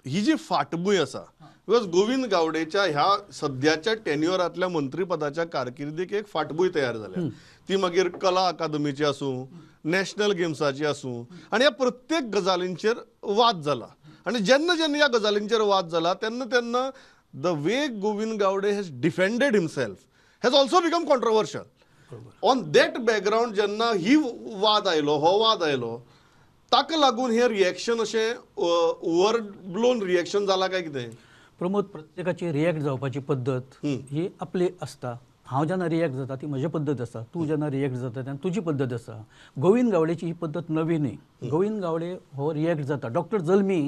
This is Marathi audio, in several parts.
ही जी फाटभूंय आसा, बिकॉज गोविंद गावडेच्या ह्या सद्याच्या टेन्युअरांतल्या मंत्रीपदाच्या कारकिर्दीक एक फाटभूंय तयार जाल्या. ती मागीर कला अकादमीची आसूं, नॅशनल गेम्साची आसूं, आनी ह्या प्रत्येक गजालींचेर वाद जाला. आनी जेन्ना जेन्ना ह्या गजालींचेर वाद जाला तेन्ना तेन्ना the way Govind Gawde has defended himself has also become controversial. On that background जेन्ना ही वाद आयलो, हो वाद आयलो, ताका लागून हे रिएक्शन अशें ओवर ब्लोन रिएक्शन जाला काय कितें? प्रमोद, प्रत्येकाची रिएक्ट जावपाची पद्दत ही आपली आसता. हांव जेन्ना रिएक्ट जाता ती म्हजी पद्दत आसा, तूं जेन्ना रिएक्ट जाता तेन्ना तुजी पद्दत आसा. गोविंद गावडेची ही पद्दत नवी न्ही. गोविंद गावडे हो रिएक्ट जाता. डॉक्टर जल्मी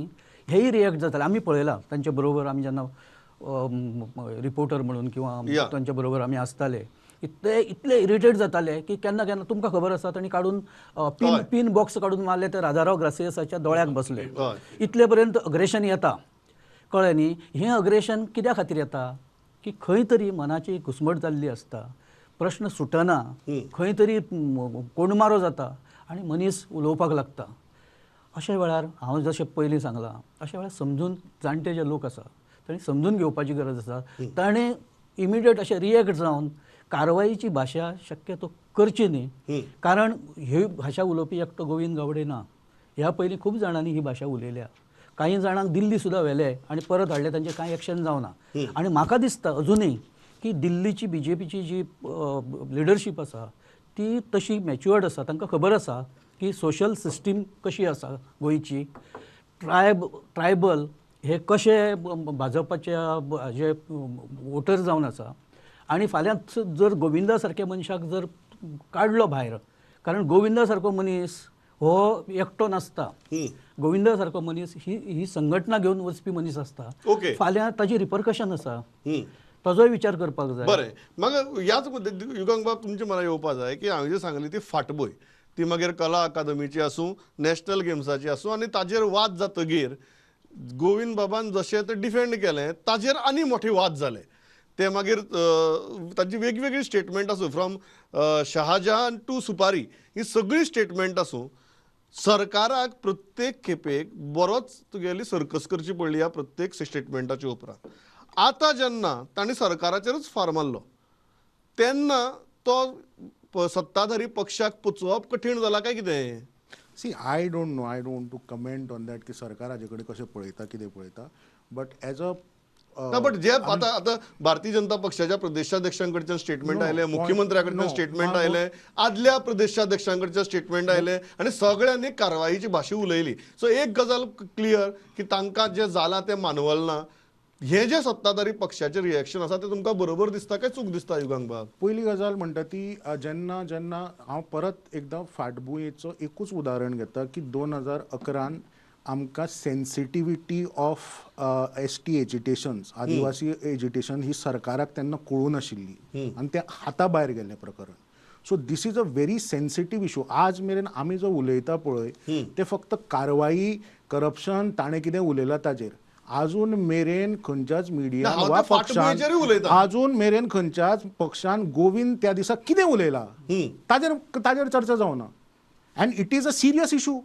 हेही रिएक्ट जाताले. आमी पळयला तांचे बरोबर, आमी जेन्ना रिपोर्टर म्हणून किंवा तांच्या बरोबर आमी आसताले, इतले इरिटेट जाताले की केन्ना केन्ना तुमकां खबर आसा तांणी काडून पिन बॉक्स काडून मारले ते राजाराव ग्रासियसाच्या दोळ्याक बसले. इतले पर्यंत अग्रेशन येता, कळ्ळें न्ही. हें अग्रेशन कित्या खातीर येता की खंय तरी मनाची घुसमट जाल्ली आसता, प्रश्न सुटना, खंय तरी कोणमारो जाता आनी मनीस उलोवपाक लागता. अशा वेळार हांव जशें पयलीं सांगलां, अशा वेळार समजून जाणटे जे लोक आसा तांणी समजून घेवपाची गरज आसा. ताणें इमिडिएट अशें रिएक्ट जावन कारवाईची भाशा शक्यतो करची न्ही. कारण ही भाशा उलोवपी एकटो गोविंद गावडे ना. ह्या पयलीं खूब जाणांनी ही भाशा उलयल्या. काही जाणांक दिल्ली सुद्धा व्हेले आनी परत हाडले, तांचें कांय एक्शन जावना. आनी म्हाका दिसता अजुनूय की दिल्लीची बीजेपीची जी लिडरशीप आसा ती तशी मॅच्युअर्ड आसा. तांकां खबर आसा की सोशल सिस्टीम कशी आसा गोंयची, ट्रायबल हे कशे भाजपाच्या जे वोटर जावन आसा. आनी फाल्यां जर गोविंदा सारक्या मनशाक जर काडलो भायर, कारण गोविंदा सारको मनीस हो एकटो नासता. गोविंदा सारको मनीस ही संघटना घेवन वचपी मनीस आसता. फाल्यां ताजी रिपरकशन आसा, ताजोय विचार करपाक जाय. बरें, म्हाका ह्याच पद्दतीन युगांक बाब तुमचे मला येवपा जाय की हांवें जी सांगली ती फाटभूंय, ती मागीर कला अकादमीची आसूं, नॅशनल गेम्साची आसूं, आनी ताजेर वाद जातकीर गोविंद बाबान जशें ते डिफेंड केलें ताजेर आनी मोठे वाद जाले. ते मागीर ताची वेगवेगळी स्टेटमेंट आसूं, फ्रॉम शहाजहान टू सुपारी, ही सगळी स्टेटमेंट आसूं. सरकाराक प्रत्येक खेपेक बरोच तुगेली सर्कस करची पडली ह्या प्रत्येक स्टेटमेंटाच्या उपरांत. आतां जेन्ना तांणी सरकाराचेरच फार मारलो तेन्ना तो सत्ताधारी पक्षाक पचोवप कठीण जाला काय कितें? See, I don't know, I don't to comment on that की सरकार हाजे कडेन कशें पळयता, कितें पळयता. बट एज अ बट जे आता भारतीय जनता पक्षाच्या प्रदेशाध्यक्षांकडच्यान स्टेटमेंट आयले, मुख्यमंत्र्याकडच्यान स्टेटमेंट आयले, आदल्या प्रदेशाध्यक्षांकडच्यान स्टेटमेंट आयले, आनी सगळ्यांनी कारवाईची भाशा उलयली. सो एक गजाल क्लियर की तांकां जे जालां तें मानवल ना. हे जे सत्ताधारी पक्षाचे रिएक्शन आसा ते तुमकां बरोबर दिसता काय चूक दिसता युगांक बाब? पयली गजाल म्हणटा ती जेन्ना जेन्ना हांव परत एकदां फाटभुंयेचो एकूच उदाहरण घेता की 2011 आमकां सेन्सिटिविटी ऑफ ST एजिटेशन्स, आदिवासी एजिटेशन ही सरकाराक तेन्ना कळून आशिल्ली आनी तें हाता भायर गेल्लें प्रकरण. So this is a very sensitive issue. आज मेरेन आमी जो उलयता पळय ते फक्त कारवाई, करप्शन, ताणें कितें उलयलां ताजेर. आजून मेरेन खंयच्याच मिडियान वा पक्षान, आजून मेरेन खंयच्याच पक्षान गोविंद त्या दिसा कितें उलयला ताजेर चर्चा जावना. And it is a serious issue.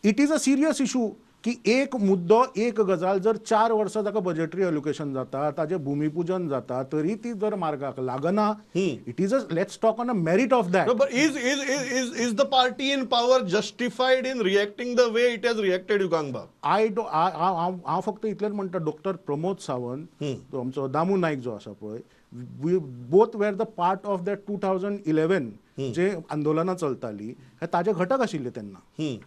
It is a serious issue की एक मुद्दो, एक गजाल जर 4 वर्सां ताका बजेटरी एलोकेशन जाता, ताजें भुमिपूजन जाता, तरी ती जर मार्गाक लागना. It is a, let's talk on a merit of that. But is the party in power justified in reacting the way it has reacted Yugank बाब? हांव फक्त इतलेंच म्हणटा, डॉक्टर प्रमोद सावंत, तो आमचो दामू नायक जो आसा पळय, we both were the part of that 2011 जे आंदोलनां चलताली, हे ताजे घटक आशिल्ले तेन्ना.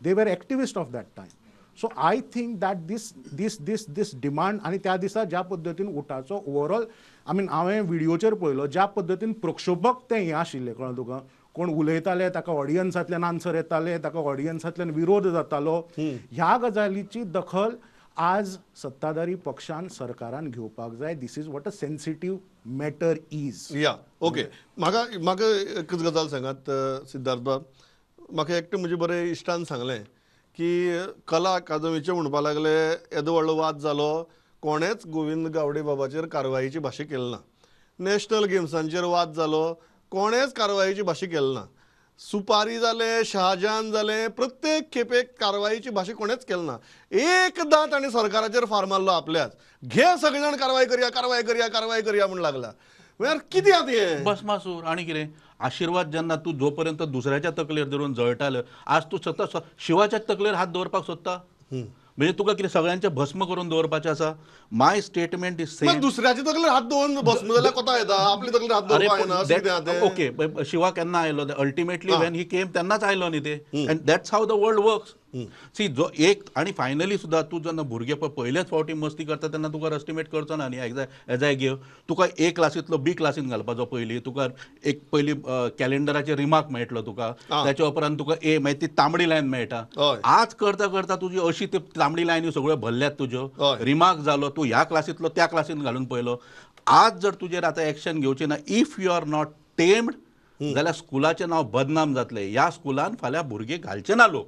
They were activist of that time. So I think that this demand, आनी त्या दिसा ज्या पद्दतीन उठाचो ओवरऑल, हांवें व्हिडिओचेर पळयलो ज्या पद्दतीन प्रक्षोभक तें हें आशिल्लें, कळ्ळें तुका, कोण उलयताले ताका ऑडियन्सांतल्यान आन्सर येताले, ताका ऑडियन्सांतल्यान विरोध जातालो. ह्या गजालीची दखल आज सत्ताधारी पक्षान, सरकारान घेवपाक जाय. This is what a sensitive matter is. या ओके. म्हाका एकच गजाल सांगात सिद्धार्थ बाब. म्हाका एकटें म्हजे बरें इश्टान सांगलें की कला अकादमीचे म्हणपा लागले येदो व्हडलो वाद जालो, कोणेच गोविंद गावडे बाबाचेर कारवाईची भाशा केली ना. नॅशनल गेम्सांचेर वाद जालो, कोणेच कारवाईची भाशा केली ना. सुपारी जाले, शहाजहान जाले, प्रत्येक खेपेक कारवाईची भाशा कोणेच केली ना. एकदां ताणी सरकाराचेर फार मारलो आपल्याच. घे सगळे जाण कारवाई करया कारवाई करया कारवाई करया म्हण लागला. म्हळ्यार कितें आतां हें? भस्मासूर आणि कितें आशिर्वाद जेन्ना तूं जोपर्यंत दुसऱ्याच्या तकलेर धरून जळटालो, आज तूं सतत शिवाच्या तकलेर हात दवरपाक सोदता. म्हणजे तुका कितें सगळ्यांचें भस्म करून दवरपाचें आसा. माय स्टेटमेंट इज मग सेम. दुसऱ्याची तकलेर हात दवरून भस्म जाल्यार कोता येता, आपली तकलेर हात दवरपा येना अशें कितें आहा तें? ओके शिवा केन्ना आयलो अल्टिमेटली वेन ही केम तेन्नाच आयलो न्ही ते. And that's how the world works. See जो एक आणि फायनली सुद्धा तूं जेन्ना भुरगे पयलेच फावटी मस्ती करता तेन्ना तुका एस्टिमेट करचो ना न्ही. एज आय गिव तुका ए क्लासींतलो बी क्लासीन घालपाचो पयलीं. तुका एक पयलीं कॅलेंडराचेर रिमार्क मेळटलो तुका. त्याच्या उपरांत तुका ए मागीर ती तांबडी लायन मेळटा. आज करता करता तुजी अशी ती तांबडी लायनी सगळ्यो भरल्यात तुज्यो. रिमार्क जालो तूं ह्या क्लासींतलो त्या क्लासीन घालून पयलो. आज जर तुजेर आतां एक्शन घेवचें ना, if you are not tamed जाल्यार स्कुलाचें नांव बदनाम जातलें. ह्या स्कुलान फाल्यां भुरगे घालचे ना लोक.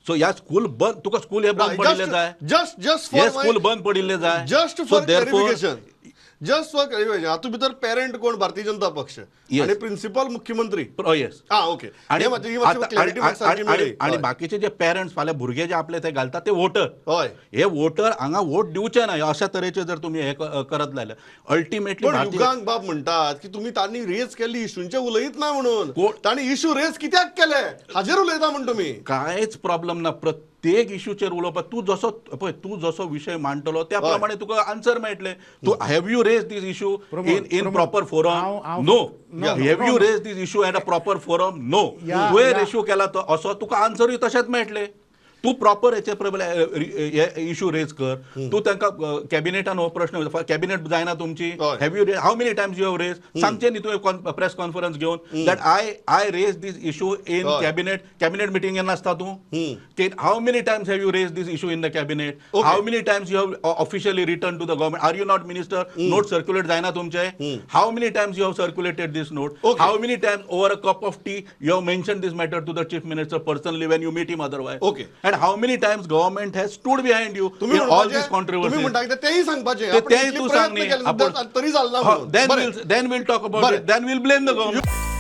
सो ह्या स्कूल बंद तुका स्कूल हे बंद पडिल्ले जाय. जस्ट हे स्कूल बंद पडिल्ले जाय. जस्ट फॉर क्लॅरिफिकेशन हातूंत भितर पेरंट कोण भारतीय जनता पक्ष आणि प्रिन्सिपल मुख्यमंत्री. येस. ओके. आणि बाकीचे जे पेरंट्स फाल्यां भुरगे जे आपले ते घालतात ते वोटर. हय. हे वोटर हांगा वोट दिवचे ना अशा तरेचे जर तुम्ही हे करत लायले अल्टिमेटली. पण युगांक बाब म्हणटात की तुमी तांणी रेज केल्ली इश्यूंचे उलयत ना म्हणून. तांणी इश्यू रेज कित्याक केले हाजेर उलयता म्हण तुमी. कांयच प्रॉब्लेम ना. प्रत्येक इश्यूचेर उलोवपाक तूं जसो विशय मांडटलो त्या प्रमाणे तुका आन्सर मेळटले. तू have you raise this issue in proper forum? No. Have you raise this issue at a proper forum? No. तुवें इश्यू केला तो असो तुका आन्सरूय तशेंच मेळटले. तू प्रॉपर हेचे इश्यू रेज कर. तू तांकां कॅबिनेटान हो प्रश्न कॅबिनेट जायना तुमची. Have you how many times you have raise? सांगचे न्ही तुवें प्रेस कॉन्फरन्स घेवन that I raise this issue in cabinet मिटिंगेन आसता तूं. How many times have you raise this issue in the cabinet? How many times you have officially return to the government? Are you not minister? Note circulate जायना तुमचे? How many times you have circulated this note? How many times over a cup of tea you have mention this matter to the chief minister personally when you meet him otherwise? Okay. And how many times government has stood behind you in all these controversies? तुम्ही म्हणटा की तेही सांगपाचे. तेही तू सांग न्ही. तरी जालना म्हणून. Then we'll talk about it. Then we'll blame the government.